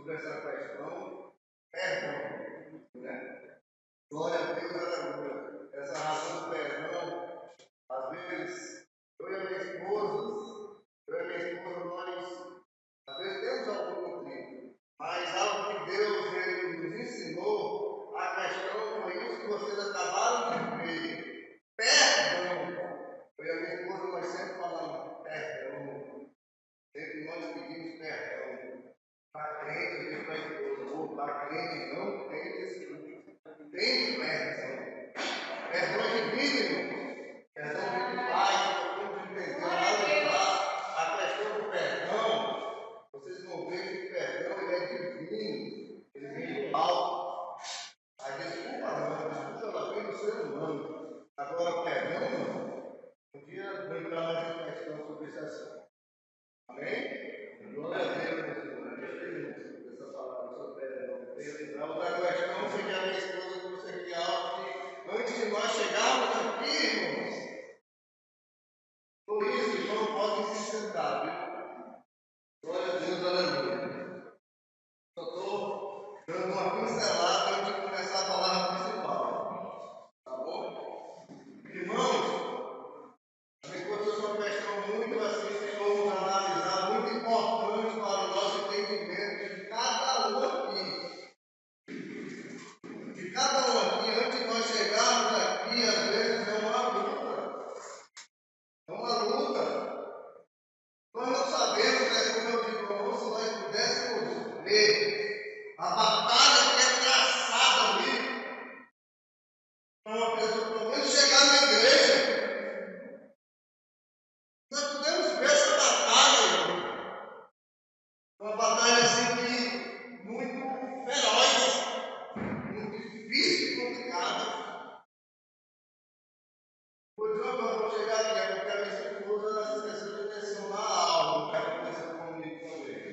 sobre essa questão, perdão, né? Glória a Deus, aleluia. Essa razão do perdão, às vezes, eu e a minha esposa, nós, às vezes temos algum conflito, mas algo que Deus ele nos ensinou, a questão foi isso que vocês acabaram de ver. Perdão. Eu e a minha esposa, nós sempre falamos perdão. Sempre nós pedimos perdão. Para crente, para esposa, para crente não tem desculpa. Tem perdão. Perdão de vida, irmão. Perdão de paz, perdão de entender, analisar a questão do perdão. Vocês vão ver que o perdão ele é divino, ele vem do alto. A desculpa ela vem do ser humano. Agora, o perdão não. Um dia vou entrar mais em questão sobre esse assunto. Amém? Glória a Deus, meus irmãos. Gostei muito dessa palavra sobre perdão. Outra questão foi que a minha esposa trouxe aqui algo que antes de nós chegarmos aqui, irmãos, por isso, irmãos, podem se sentar, viu? Glória a Deus, aleluia. Só estou dando uma pincelada antes de começar a palavra principal. Tá bom? Irmãos, a minha esposa trouxe uma questão muito assim, que vamos analisar, muito importante para o nosso entendimento de cada um aqui. De cada um aqui, antes de nós chegarmos aqui, às vezes é uma luta. É uma luta. Nós não sabemos, como eu digo para você, se nós pudéssemos ver a batalha que é traçada ali para uma pessoa, pelo menos chegar na igreja. Nós podemos ver essa batalha. Uma batalha assim que muito feroz, muito difícil e complicada. Pois eu vou chegar aqui, é porque a minha esposa se esqueceu de mencionar algo que aconteceu comigo também.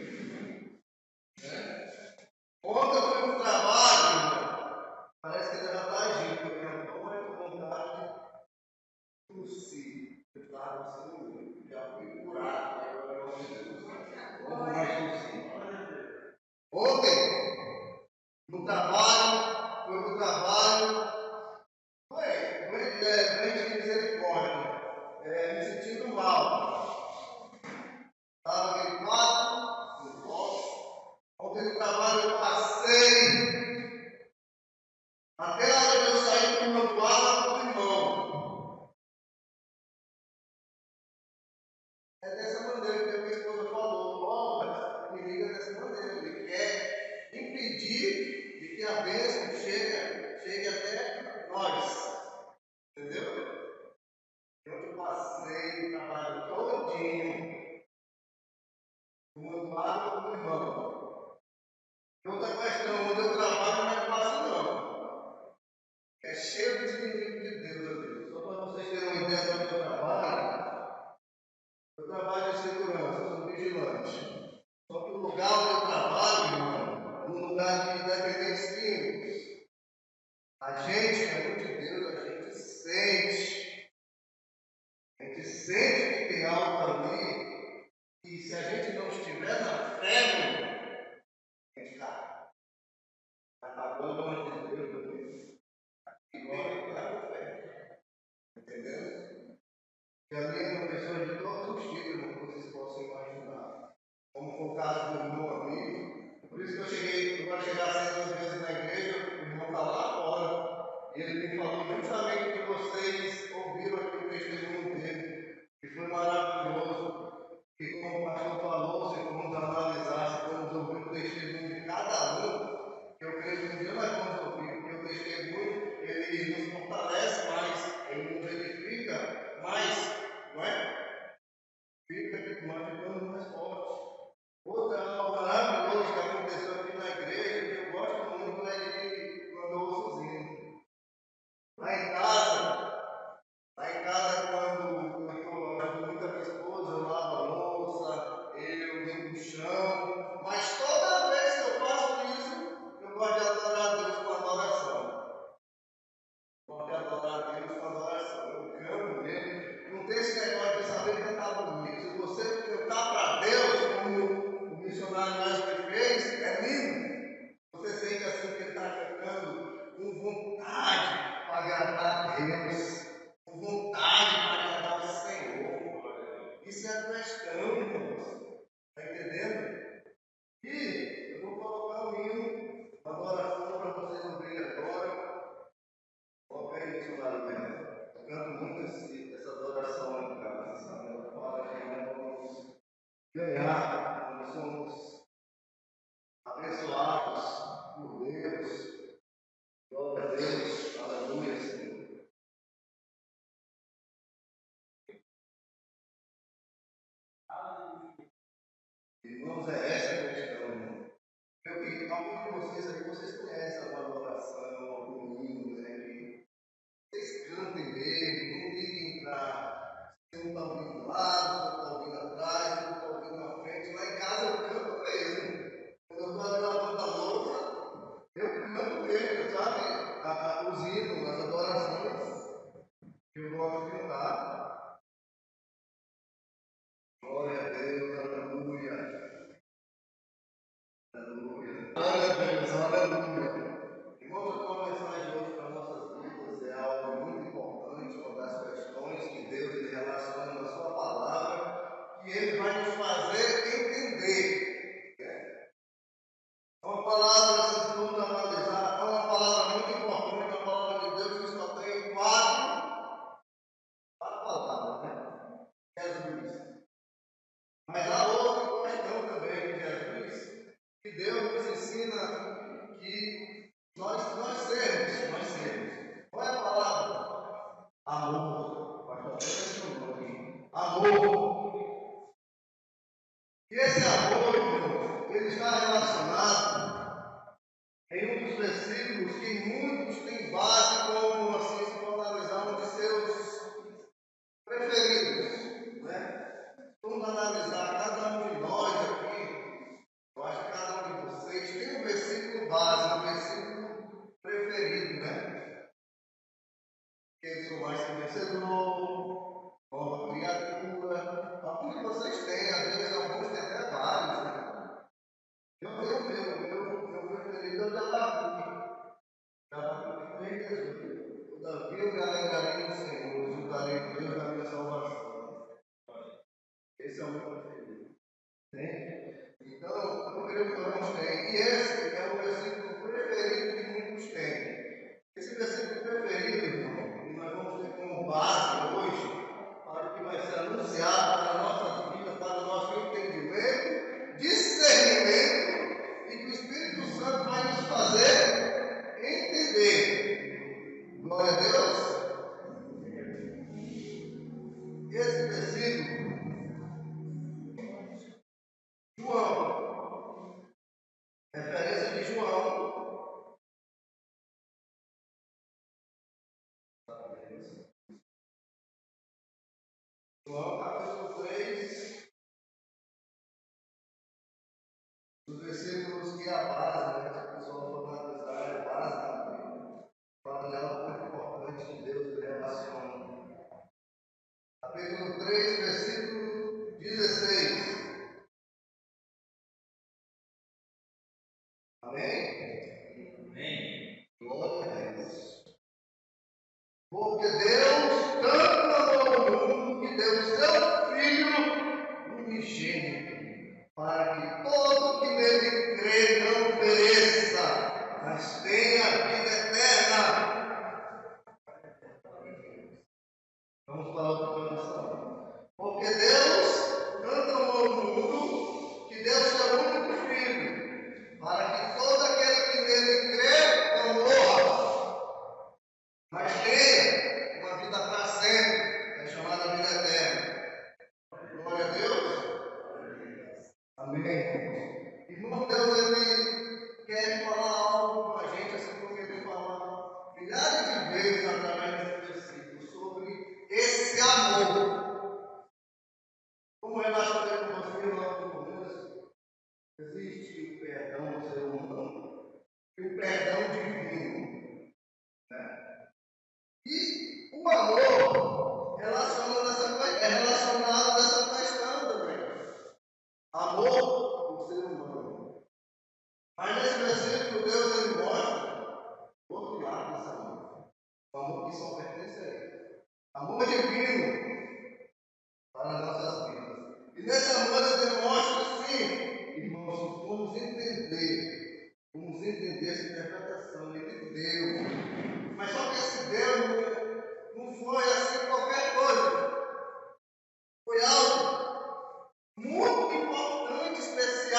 Ontem eu fui no trabalho, parece que ele já está agindo, porque eu não estou mais com vontade de tossir. Eu estava assim, já fui curado, agora eu vou mais tossir. Ontem, no trabalho, foi no trabalho, doente de misericórdia, me sentindo mal. Estava gripado, no posto. Ontem no trabalho eu passei, até a hora que eu saí do meu quarto do irmão. É dessa maneira que a minha esposa falou, me liga dessa maneira, ele quer impedir de que a bênção chegue até nós. Entendeu? Eu passei o trabalho todinho no meu lado do irmão. Outra questão, onde eu trabalho não é fácil não. É cheio de inimigos de Deus ali. Só para vocês terem uma ideia do meu trabalho, eu trabalho de segurança, eu sou vigilante. Só que o lugar onde eu trabalho, irmão, é um lugar de independentes químicos. A gente, é muito de Deus, a gente sente. A gente sente que tem algo ali, e se a gente não estiver na fé, a gente cai. Acabou o nome de Deus também. E glória a fé. Entendeu? E ali é uma pessoa de todos os tipos, como vocês possam imaginar. Como foi o caso do meu amigo. Por isso que eu vou chegar 2 vezes na igreja, o irmão está lá fora. E ele me falou justamente que vocês ouviram aqui o testemunho dele. Que foi maravilhoso, que como o pastor falou, se formos analisar, se formos ouvir o testemunho de cada um, que eu creio que um dia nós vamos ouvir, porque o testemunho, ele nos fortalece mais, ele nos edifica mais, não é? Fica que nós ficamos mais fortes. Outra algo maravilhoso que aconteceu aqui na igreja, que eu gosto muito, é de quando eu ouço o hino. Lá em casa, quando eu estou ajudando muito a minha esposa, eu lavo a louça, eu limpo o chão, mas toda vez que eu faço isso, eu gosto de adorar a Deus com adoração. Gosto de adorar a Deus com adoração. Eu canto mesmo. Não tem esse negócio de saber cantar bonito. Se você cantar para Deus, como o missionário mais fez, é lindo. nós somos abençoados por Deus. Glória a Deus, aleluia, Senhor. Irmãos, é essa a questão, irmão. Eu que alguns de vocês aqui, vocês conhecem a adoração, ao domingo, né? Que vocês cantem mesmo, não liguem para se um está ouvindo do lado, se está ouvindo atrás, se está ouvindo na frente. Lá em casa eu canto mesmo. Quando eu estou ali lavando a louça, eu canto mesmo, sabe? Os hinos, as adorações que eu gosto de cantar. Glória a Deus, aleluia. Aleluia. Glória a Deus, aleluia. Irmãos, a mensagem hoje para nossas vidas é algo muito importante, uma das questões que Deus ele relaciona na sua palavra, que Ele vai nos fazer entender. É uma palavra, se vamos analisar, é uma palavra muito importante, uma palavra de Deus que só tem quatro palavras, né? Jesus. Mas há outra questão também de Jesus, que Deus nos ensina que nós sermos. Qual é a palavra? Amor. Pastor mencionou aqui. Amor. E esse amor, irmãos, ele está relacionado em um dos versículos que muitos têm base, como assim se for analisar um de seus preferidos, né? Vamos analisar cada um de nós aqui. Eu acho que cada um de vocês tem um versículo base, um versículo preferido, né? Que eles são mais que vencedor, nova criatura. Alguns de vocês têm, às vezes alguns têm até vários, né? Meu preferido é o de Davi. Davi 3:18. O Davi eu me alegrarei no Senhor, exultarei em Deus da minha salvação. Esse é o meu preferido. Né? Então, eu creio que nós temos. E esse é o versículo preferido que muitos têm. Esse versículo preferido, irmão, que nós vamos ter como base hoje, para o que vai ser anunciado para a nossa vida, para o nosso entendimento, discernimento, e que o Espírito Santo vai nos fazer entender. Glória a Deus. Esse versículo, João, referência de João. João capítulo 3, os versículos que é a base, né? Se a pessoa for analisar, é a base da Bíblia. Fala de algo muito importante que Deus relaciona. Capítulo 3, versículo 16. Amém? Amém. Glória a Deus. Porque Deus tanto amou o mundo que deu o seu Filho unigênito, para que todo que nele crê não pereça, mas tenha vida eterna. Vamos para outra oração. Porque Deus tanto amou o mundo que deu o seu único Filho, para que todo aquele que nele crê não morra, mas tenha uma vida para sempre, é chamada vida eterna. Glória a Deus. Amém. Irmão, Deus ele quer falar algo com a gente, assim como ele fala milhares de vezes através desse versículo, sobre esse amor. Como relacionei com você lá no começo, existe o perdão do ser humano e o perdão divino. Né? E o amor é relacionado dessa questão também. Amor do ser humano. Mas nesse versículo, Deus ele mostra outro lado desse amor. O amor que só pertence a Ele. Amor divino para as nossas vidas. E nesse amor ele demonstra, sim, irmãos, vamos entender essa interpretação. Ele deu. Mas só que esse Deus não foi assim qualquer coisa. Foi algo muito importante, especial.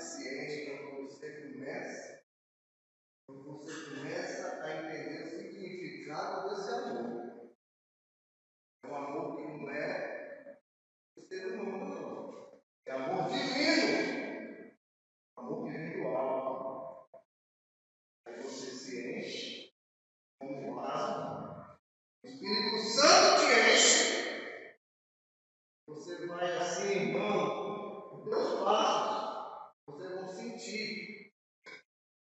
eficiente quando você começa a entender o significado desse amor. É um amor que não é do ser humano, não. É amor divino. Amor que vem do alto. Aí você se enche como um vaso. O Espírito Santo te enche. Você vai assim, irmão, os teus passos, vocês vão sentir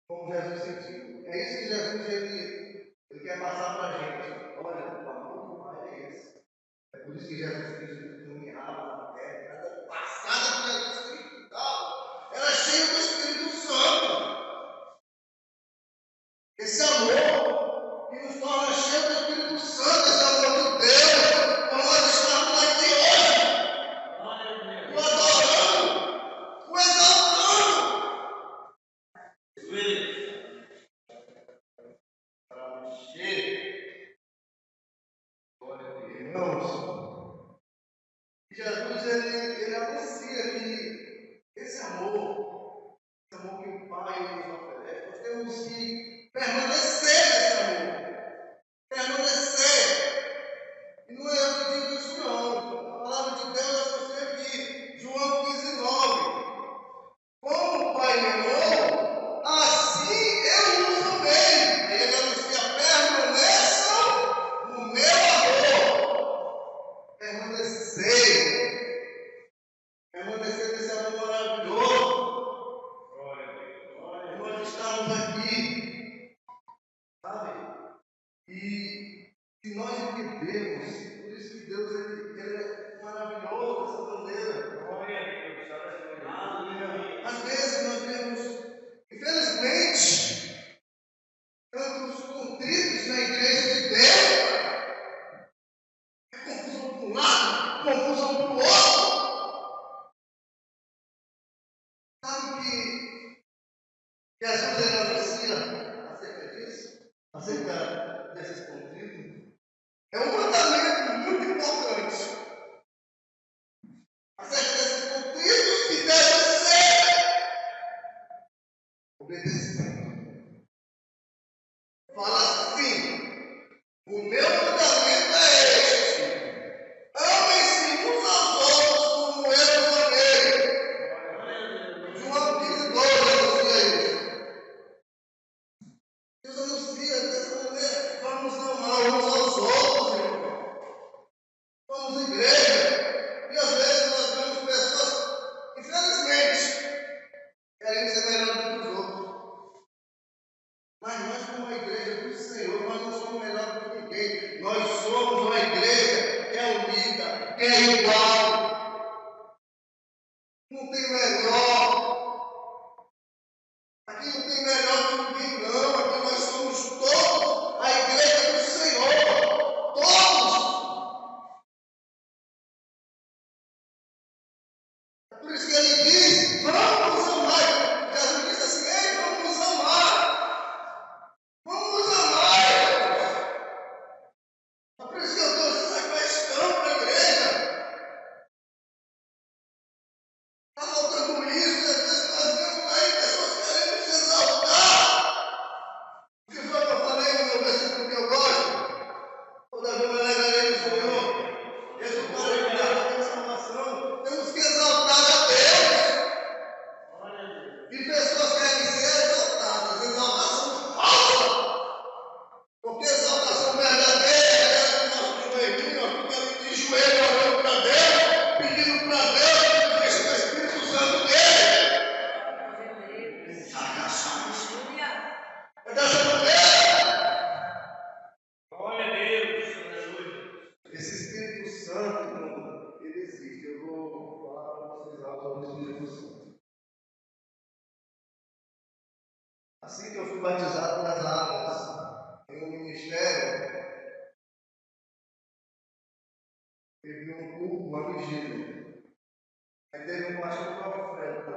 como Jesus sentiu. É isso que Jesus ele quer passar para a gente. Olha, o amor do Pai é esse. É por isso que Jesus Cristo caminhava na terra. Cada passada que Jesus Cristo dava era cheia do Espírito Santo. Esse amor que nos torna cheios do Espírito Santo, esse amor de Deus, como nós estamos aqui hoje, o adorando, o exaltando. Para encher, irmãos, Jesus ele anuncia que esse amor que o Pai nos oferece, nós temos que permanecer nesse amor. Permanecer. E não é eu que digo isso, não. A palavra de Deus anuncia aqui, João 15:9. Como o Pai me amou, assim eu vos amei. Aí ele anuncia: permaneçam no meu amor. Permanecer. Permanecer nesse amor maravilhoso. E nós estamos aqui, sabe? E se nós entendemos, por isso que Deus ele é maravilhoso dessa maneira. Às vezes nós vemos, infelizmente, tantos contritos na igreja de Deus. É confusão para um lado, confusão para o outro. Sabe que Jesus ele anuncia acerca disso? Acerca desses contritos? É um mandamento muito importante. Acerca desses contritos que devem ser obedecidos. Fala assim: o meu mandamento é este: amem-se uns aos outros como eu os amei. João 15:12 anuncia isso. Deus anuncia dessa maneira: vamos amar uns aos outros, irmão. Somos igreja. E às vezes nós vemos pessoas, infelizmente, querendo ser melhor do que os outros. Mas nós, como a igreja do Senhor, nós não somos melhor do que ninguém. Nós somos uma igreja que é unida, que é igual. Não tem melhor. Aqui não tem melhor que ninguém, não. Aqui nós somos todos a igreja do Senhor. Todos. É por isso que ele diz: vamos amar. Jesus disse assim: ei, vamos amar. Vamos amar. É por isso que eu trouxe essa questão para a igreja. Está faltando isso, às vezes nós vemos aí pessoas querendo se exaltar. O que foi que eu falei no meu versículo que eu gosto? Todavia me alegrarei no Senhor. Exultarei com Deus da minha salvação. Temos que exaltar a Deus. E pessoas querem ser exaltadas. Exaltação falsa. Porque exaltação verdadeira é essa que nós joelhinhos, nós ficamos de joelho orando para Deus, pedindo para Deus que deixe o Espírito Santo dele. É dessa maneira. Glória a Deus. Esse Espírito Santo, irmão, ele existe. Eu vou falar para vocês algo sobre o Espírito Santo. Assim que eu fui batizado nas águas em um ministério, teve um culto, uma vigília. Aí teve um pastor profeta.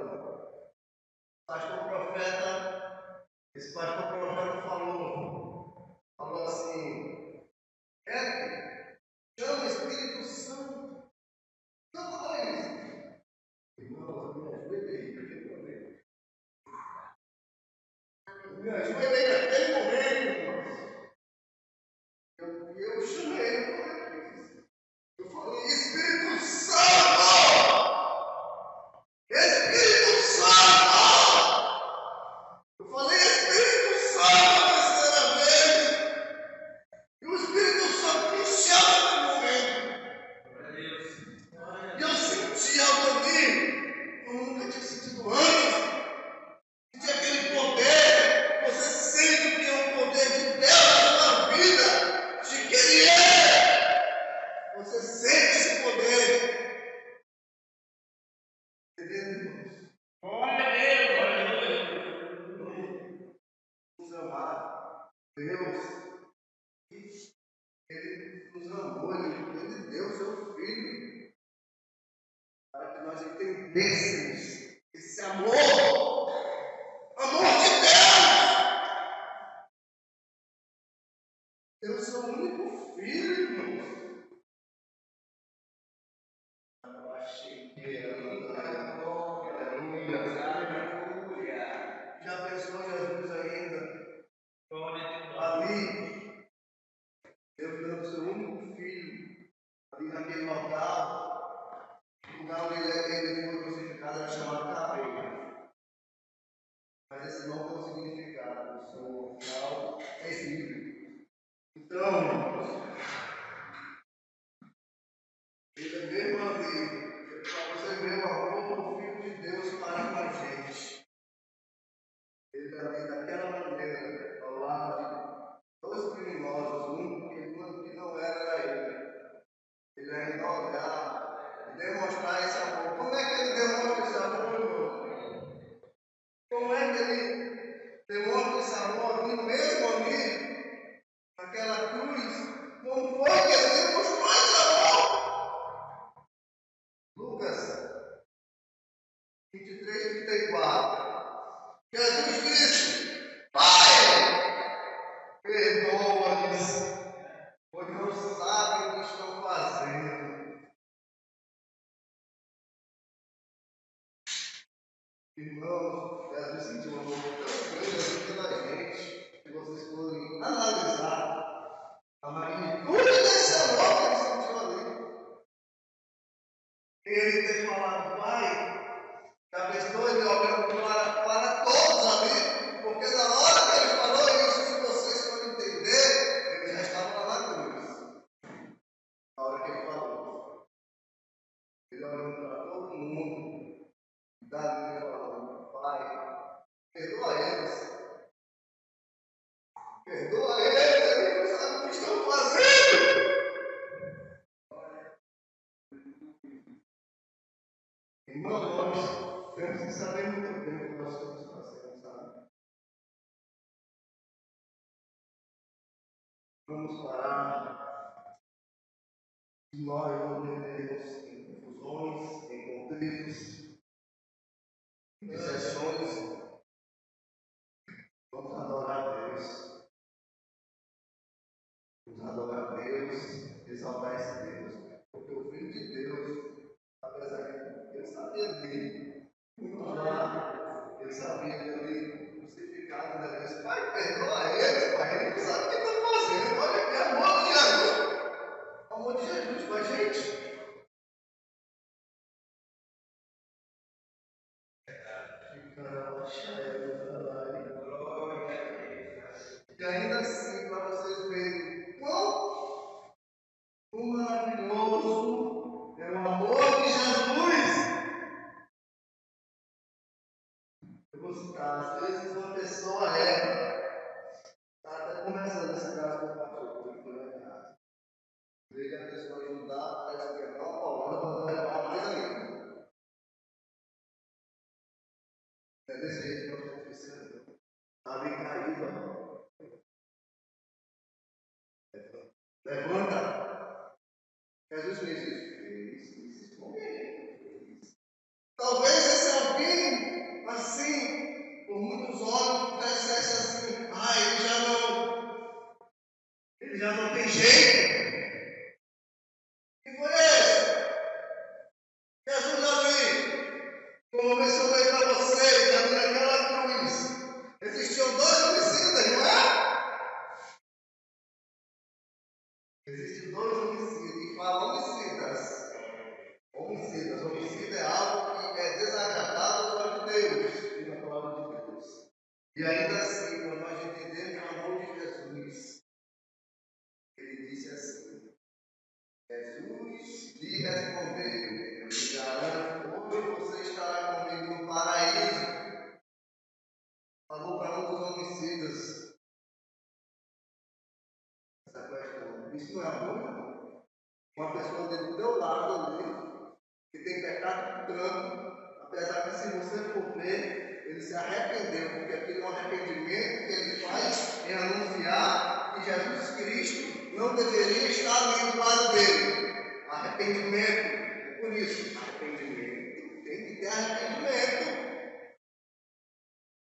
Pastor profeta, esse pastor profeta falou assim: Eric, chama o Espírito Santo. Não fala isso. Irmãos, eu me ajoelhei, me ajoelhei naquele momento, eu chamei, eu falei, Espírito Santo! Espírito Santo! Eu falei, Espírito Santo, a terceira vez, e o Espírito Santo me chama no momento. E eu senti algo ali, eu nunca tinha sentido antes. Senti aquele poder, você sente o que é o poder de Deus na sua vida, de que Ele é. Você sente esse poder. Entendeu? Glória a Deus, glória a Deus. Nos amar, Deus, Ele nos amou, Ele deu seu Filho, para que nós entendêssemos esse amor de Deus. Deu seu único Filho, irmãos. Eu achei que já pensou Jesus ainda? Ali, Deus dando seu único Filho, ali naquele local, o lugar onde ele foi crucificado era chamado Caveira. Mas esse não tem um significado, o seu local é livre. Então, irmãos, ele é mesmo ali, para você ver o amor do Filho de Deus para com a gente. Ele é ali daquela maneira, ao lado de dois criminosos, um que não era ele. Ele ainda olhar e demonstrar esse amor. Como é que ele demonstra esse amor, irmão? Como é que ele demonstra esse amor ali mesmo ali, naquela cruz? Como foi que ele demonstrou esse amor? Lucas 23:34. Jesus disse: Pai, perdoa-lhes, pois não sabem o que estão fazendo. Irmãos, Jesus sentiu um amor tão grande assim pela gente, que vocês podem analisar a magnitude desse amor que ele sentiu ali. Ele ter falado, Pai, já pensou ele olhando para todos ali, porque na hora que ele falou isso, se vocês forem entender, ele já estava lá na cruz. Na hora que ele falou, ele olhando para todo mundo, dali ele falando, Pai, perdoa eles. Perdoa eles, eles não sabem o que estão fazendo. Irmão, nós temos que saber muito bem o que nós estamos fazendo, sabe? Vamos parar. Se nós não entendemos em confusões, em conflitos, em sessões, vamos adorar a Deus. Vamos adorar a Deus, exaltar esse Deus. Porque o Filho de Deus, apesar de ele sabia dele, muito lá, ele sabia dele crucificado, né? Deus, Pai, perdoa eles, Pai, ele não sabe o que está fazendo. Olha que amor de Jesus. Amor de Jesus com a gente. E ainda assim, para vocês verem quão maravilhoso é o amor de Jesus. Eu vou citar, às vezes uma pessoa está até começando essa casa do pastor, porque não é nada. Veja a pessoa ajudar, parece que é tão paulada, vai levar mais ainda. É desse jeito que eu estou pensando. Está bem caído, ó. Levanta. Jesus fez isso. Talvez esse alguém, assim, por muitos olhos, dissesse assim, ele já não tem jeito. E foi esse? Jesus ali, como eu mencionei para vocês, ali naquela cruz, existiam dois ser agradável aos olhos de Deus, diz a palavra de Deus. E ainda assim, quando nós entendemos o amor de Jesus, ele disse assim: Jesus lhe respondeu: eu te garanto, hoje você estará comigo no paraíso. Falou para um dos homicidas essa questão. Isso não é amor, não. Uma pessoa do teu lado ali, que tem pecado tanto, apesar que se você for ver, ele se arrependeu, porque aquele é um arrependimento que ele faz em anunciar que Jesus Cristo não deveria estar ali do lado dele. Arrependimento. É por isso, arrependimento. Tem que ter arrependimento.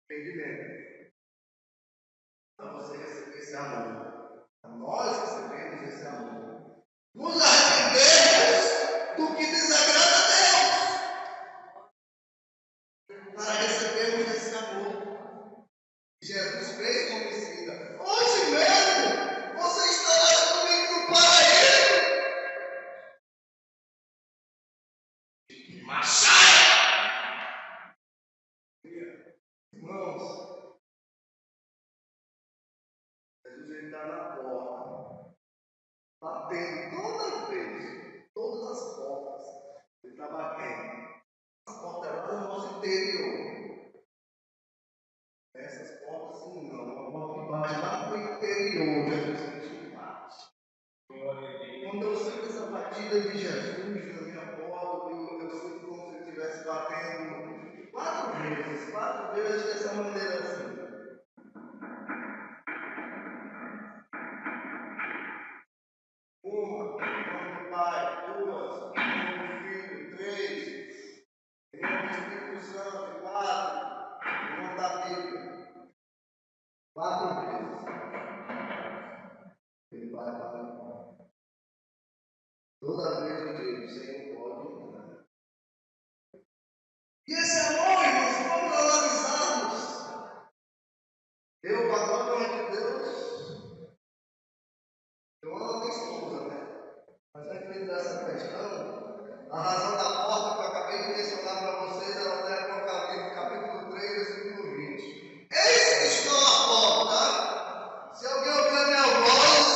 Arrependimento. Para você receber esse amor. Nós recebemos esse amor. Nos arrependemos do que desagrada a Deus. Para recebermos esse amor. Jesus fez homicida. Hoje mesmo, você estará comigo no paraíso. Machado! Irmãos, Jesus está na porta, batendo todas as portas. Ele está batendo. A porta é lá no nosso interior. Essas portas não, uma porta que bate lá no interior. Jesus Cristo bate. Quando eu sinto essa batida de Jesus na minha porta, eu sinto como se ele estivesse batendo 4 vezes dessa maneira assim. Uma, em nome do Pai, 2, em nome do Filho, 3, em nome do Espírito Santo, 4, em nome da Bíblia, 4 vezes. Ele vai batendo. Toda vez eu digo, Senhor, pode entrar. E esse amor, irmãos, vamos analisarmos. Eu, patrão de Deus, eu amo a minha esposa, né? Mas antes de entrar nessa questão, a razão da porta que eu acabei de mencionar para vocês, ela está em Apocalipse, capítulo 3, versículo 20. Eis que estou à porta. Se alguém ouvir a minha voz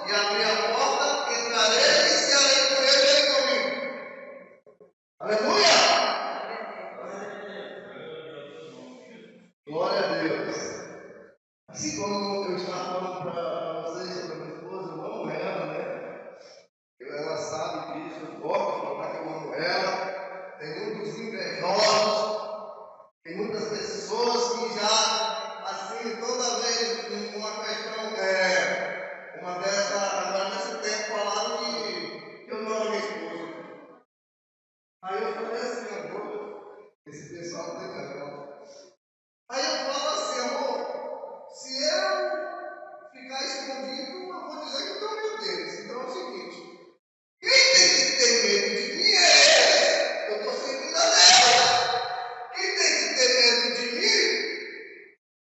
e abrir a porta, entrarei e cearei com ele e ele comigo. Aleluia! Glória a Deus. Assim como eu estava falando para vocês sobre a minha esposa, eu amo ela, né? Ela sabe disso, eu gosto de falar que eu amo ela. Tem muitos invejosos, tem muitas pessoas que já, assim, toda vez, uma questão, uma dessa, agora nesse tempo, falaram que eu não amo minha esposa. Aí eu falei assim, amor, esse pessoal não tem vergonha. Aí eu falo assim, amor, se eu ficar escondido, eu vou dizer que eu tenho medo deles. Então é o seguinte, quem tem que ter medo de mim é eles. Eu estou servindo a Deus. Quem tem que ter medo de mim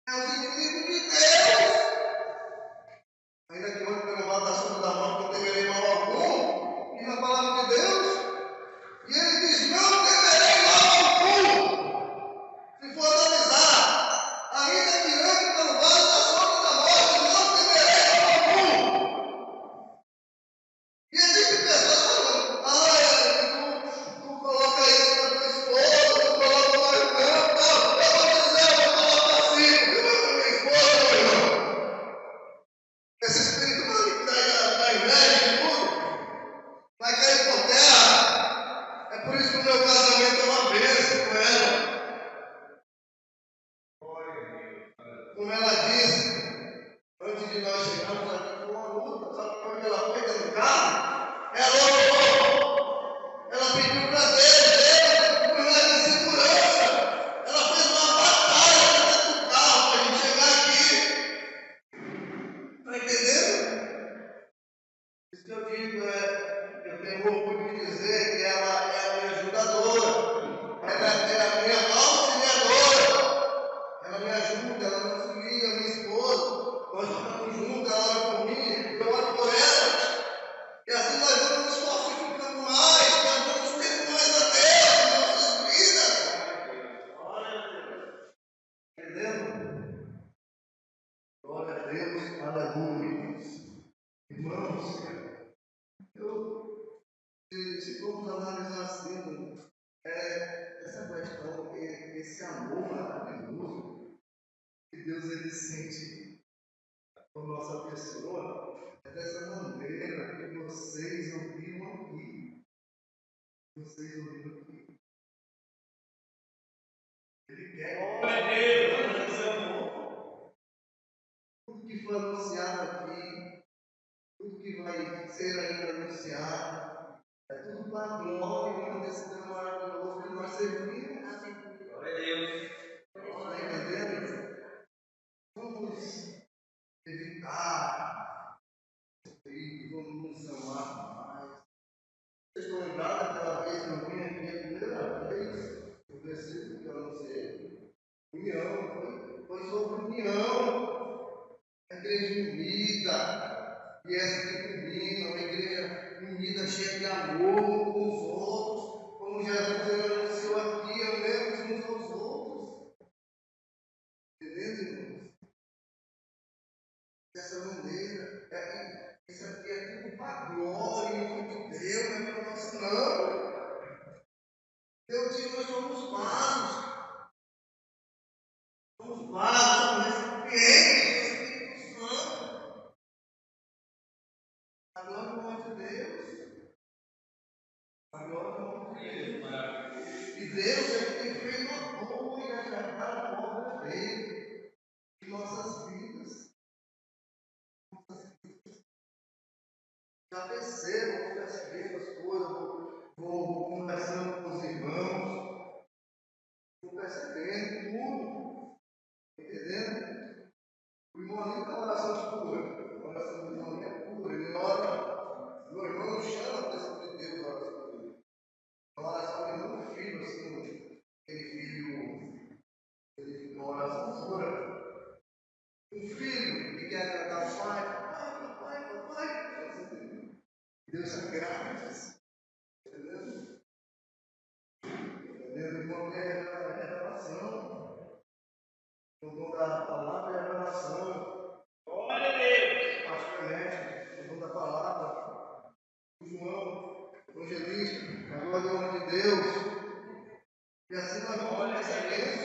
é os inimigos de Deus. Ainda que ontem pelo lado da sombra da morte não temerei mal algum, e na palavra de Deus, e ele diz, não temerei mal algum. Se for analisar, ainda que ande pelo vale da sombra da morte, não temerei mal algum. Aleluia. Irmãos, se formos analisar assim, essa questão, esse amor maravilhoso que Deus ele sente por nossa pessoa, é dessa maneira que vocês ouviram aqui. Vocês ouviram aqui. Ele quer. Glória a Deus, esse amor. Tudo que foi anunciado aqui, tudo que vai ser ainda anunciado, é tudo para a glória desse Deus maravilhoso que nós servimos. Glória a Deus. Está entendendo? Vamos evitar e vamos nos amar mais. Vocês estão lembrados daquela vez que eu vim aqui a primeira vez, o versículo que eu anunciei? União, foi sobre união. A igreja unida, e essa que combina, uma igreja unida, cheia de amor com os outros, como Jesus anunciou aqui, amemos uns aos outros. Entendendo, irmãos? Dessa maneira, isso aqui é tudo para a glória e honra de Deus, não é para nós não. Deus diz que nós somos vasos. Somos vasos, somos recipientes do Espírito Santo. A glória e honra de Deus. A glória e honra de Deus. E Deus ele fez uma boa e agradável obra dele em nossas vidas. Já percebo, vou percebendo as coisas, vou conversando com os irmãos, vou percebendo tudo, entendendo? O irmão ali está oração pura, a oração do irmão ali é pura, ele ora, meu irmão não chama a atenção de Deus na oração dele. A oração dele não é filho, assim, aquele filho, uma oração pura. Um filho que quer agradar o pai, papai, Deus agrada isso. Entendeu? Entendeu? Irmão, é revelação. O dom da palavra é revelação. Glória a Deus. Pastor Ernesto, o dom da palavra. O João, o evangelista, a glória e honra de Deus. E assim nós vamos percebendo.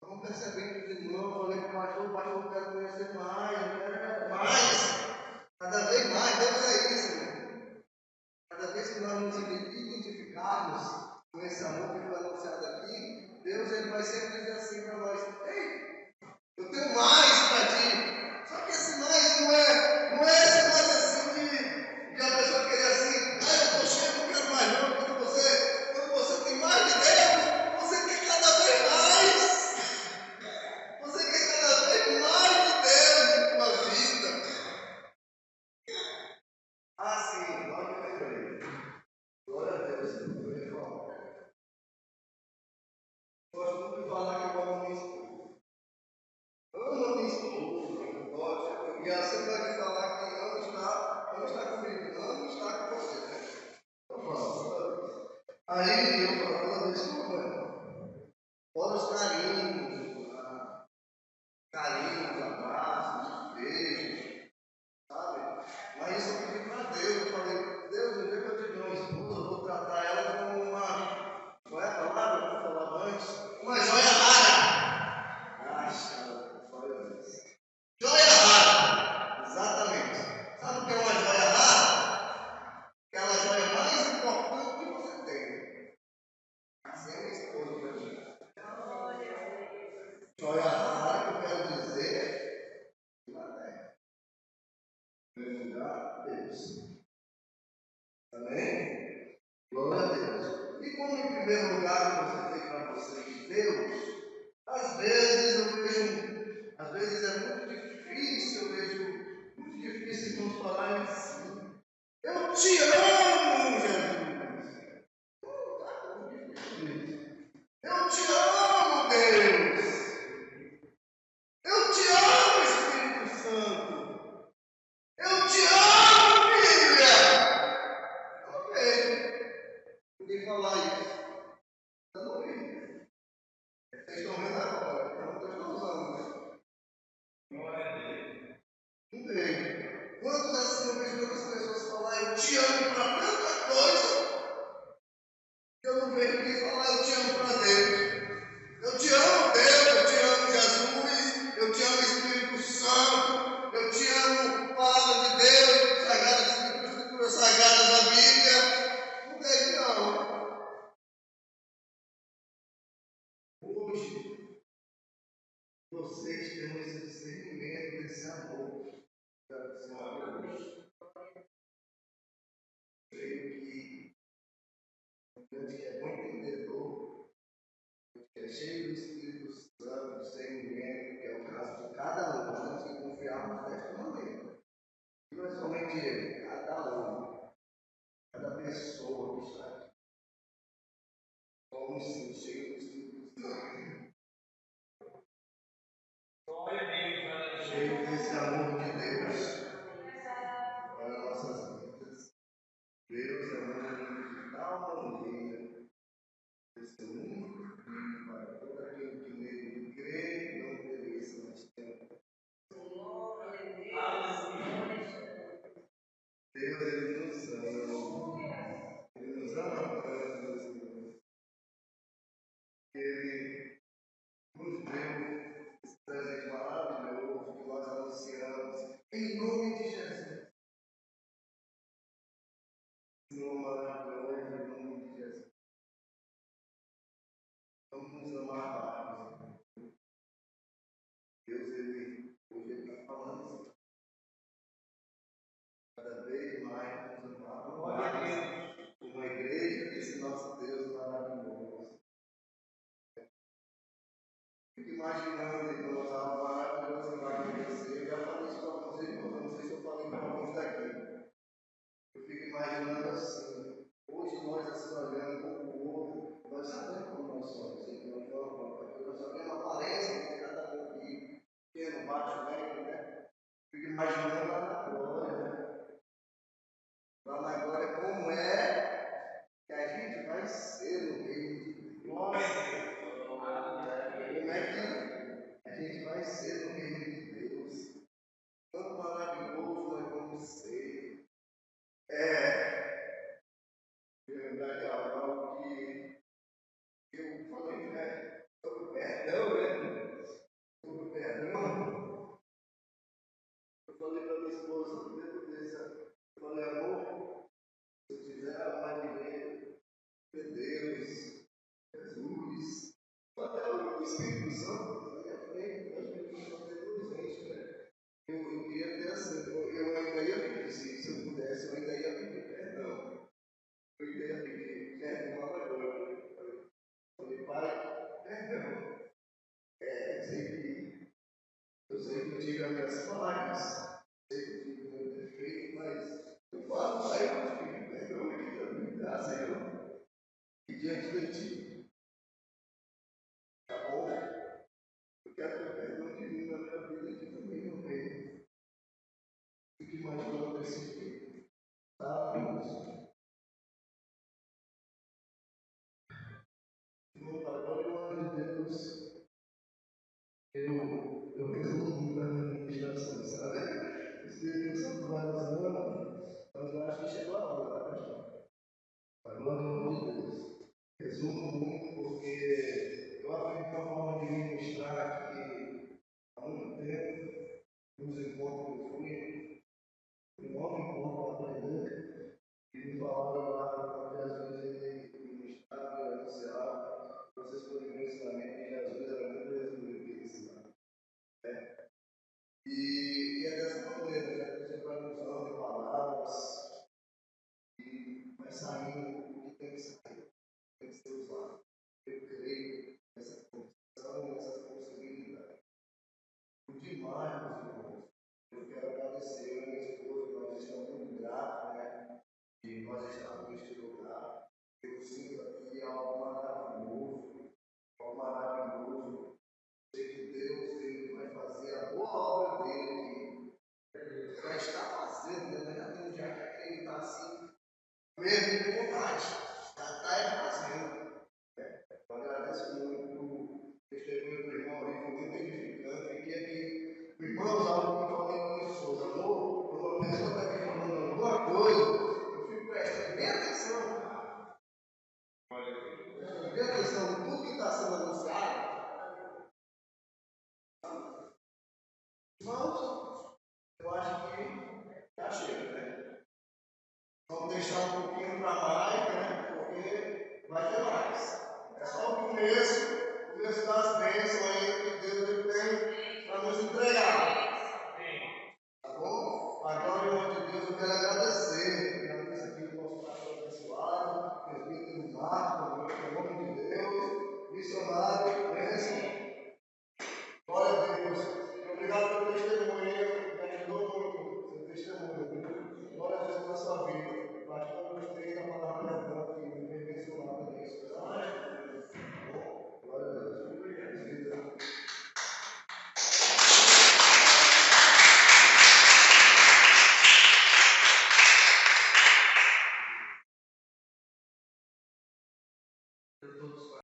Vamos percebendo que os irmãos, falei para o pastor, eu quero conhecer mais, eu quero mais. Cada vez mais, Deus é isso, irmão. Cada vez que nós nos identificarmos com esse amor que foi anunciado aqui, Deus ele vai sempre dizer assim para nós: ei, eu tenho mais para ti. Só que esse mais não é esse mais assim de a pessoa querer assim, eu estou cheio, eu quero mais não. Quando você tem mais de Deus, você quer cada vez mais. Você quer cada vez mais de Deus em sua vida. Ah, sim, glória a Deus. Glória a Deus, eu ia falar. Gosto muito de falar que eu amo a minha esposa. Amo a minha esposa, gosto. E ela sempre vai me falar que não está comigo, não está com você, né? Eu falo, toda vez. Aí eu falo, toda vez que eu amo. Fora os carinhos, abraços, beijos, sabe? Mas isso eu pedi para Deus. Eu falei, Deus, o dia que eu tiver uma esposa, eu vou tratar ela como uma. Qual é a palavra que eu falava antes? Uma joia rara. Acha, glória a Deus. Joia rara. Exatamente. Sabe o que é uma joia rara? Aquela joia mais importante que você tem. Assim é uma esposa para mim. Joia rara que eu quero dizer na terra. Em lugar de Deus. Amém? Glória a Deus. E como em primeiro lugar você tem para você de Deus, às vezes é muito difícil, eu vejo muito difícil irmãos falarem assim. Eu te amo, Jesus. Eu te amo, Deus. Eu te amo, Espírito Santo. Eu te amo, Bíblia. Não vejo ninguém falar isso. Eu não vi. Vocês estão vendo agora. Então, Deus está usando, né? Glória a Deus. que falar eu te amo para Deus. Eu te amo, Deus, eu te amo, Jesus, eu te amo, Espírito Santo, eu te amo, Palavra de Deus, Sagradas Escrituras Sagradas da Bíblia. Não deve não. Hoje, vocês têm esse discernimento desse amor. Desse amor. Creio que é muito entendedor, que é cheio do Espírito Santo, discernimento, que é o caso de cada um. Nós temos que confiar no testemunho. E não é somente ele, cada um, cada pessoa que está aqui. Somos sim, cheios do Espírito Santo. Cheio desse amor de Deus para nossas vidas. Deus é muito de tal maneira, esse único filho para todo aquele que nele crê, não pereça, mas tenha. Deus, Ele nos ama. Ele nos ama tanto, meus irmãos, que Ele nos deu esse presente maravilhoso que nós anunciamos em nome de Jesus. Senhor maravilhoso, em nome de Jesus. Vamos nos amar mais. Deus, Ele, hoje Ele está falando assim. Cada vez mais nos amar mais. Uma igreja desse nosso Deus maravilhoso. Fico imaginando, irmãos, algo maravilhoso que vai acontecer. Eu já falei isso para vocês, irmãos, não sei se eu falei para alguns daqui. Eu fico imaginando assim, hoje nós assim olhando um para o outro, nós sabemos como nós somos, nós sabemos a aparência de cada um aqui, pequeno, baixo, médio, né? Fico imaginando lá na glória, né? Lá na glória, como é que a gente vai ser no reino de Deus. Como é que a gente vai ser no reino de Deus. Tão maravilhoso nós vamos ser. Verdade, algo que eu falei, né? Sobre o perdão, né? Sobre o perdão. Eu falei para minha esposa, dentro desse, eu falei, amor, se eu tiver a maneira de Deus, Jesus, até o Espírito Santo, na minha frente, o Espírito Santo é presente, né? Eu queria ter assim, eu ainda ia pedir, se eu pudesse, eu ainda ia pedir perdão. Eu ainda ia pedir perdão agora. Falei, pai, perdão. Eu sei que eu tive as minhas falhas, sei que eu tive o meu defeito, mas eu falo, pai, eu te pedi perdão aqui da minha casa, Senhor, e diante de ti, tá bom? Eu quero ter perdão de mim na minha vida aqui também, no meio. Fique imaginando desse jeito, tá, irmãos? Senhor, para a glória de Deus, eu resumo na minha ministração, sabe? O Espírito Santo vai usando, mas eu acho que chegou a hora, tá, pastor? Para a glória de Deus. Resumo muito porque eu aprendi uma forma de ministrar aqui há muito tempo, nos encontros que eu fui, um novo encontro para aprender, e me falaram lá que às vezes ele ministrava e anunciava, vocês podem ver o ensinamento de Jesus, era muito resumido que ele ensinava. Né? E é dessa maneira, né? Você vai usando palavras e vai saindo o que tem que sair, tem que ser usado. Eu creio nessa condição está sendo anunciado. Irmãos, eu acho que já chega, né? Vamos deixar um pouquinho para mais, né? Porque vai ter mais. É só o começo das bênçãos aí que Deus tem para nos entregar. Tá bom? Agora, em nome de Deus, eu quero agradecer. Agradeço aqui o nosso pastor abençoado, presbítero Marco, em nome de Deus, missionário,